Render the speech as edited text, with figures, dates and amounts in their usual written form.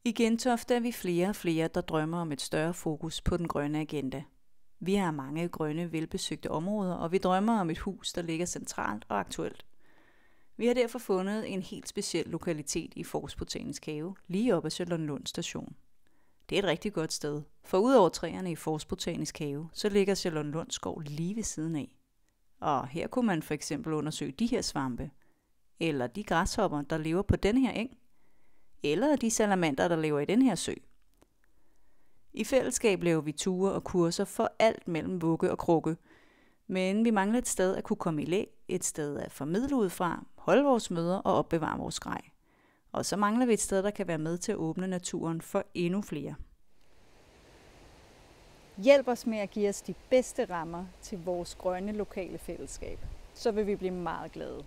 I Gentofte er vi flere og flere, der drømmer om et større fokus på den grønne agenda. Vi har mange grønne, velbesøgte områder, og vi drømmer om et hus, der ligger centralt og aktuelt. Vi har derfor fundet en helt speciel lokalitet i Fors Botanisk Have, lige op ad Charlottenlund Station. Det er et rigtig godt sted, for udover træerne i Fors Botanisk Have, så ligger Charlottenlund Skov lige ved siden af. Og her kunne man for eksempel undersøge de her svampe, eller de græshopper, der lever på den her eng, eller de salamander, der lever i den her sø. I fællesskab laver vi ture og kurser for alt mellem vugge og krukke, men vi mangler et sted at kunne komme i læ, et sted at formidle ud fra, holde vores møder og opbevare vores grej. Og så mangler vi et sted, der kan være med til at åbne naturen for endnu flere. Hjælp os med at give os de bedste rammer til vores grønne lokale fællesskab. Så vil vi blive meget glade.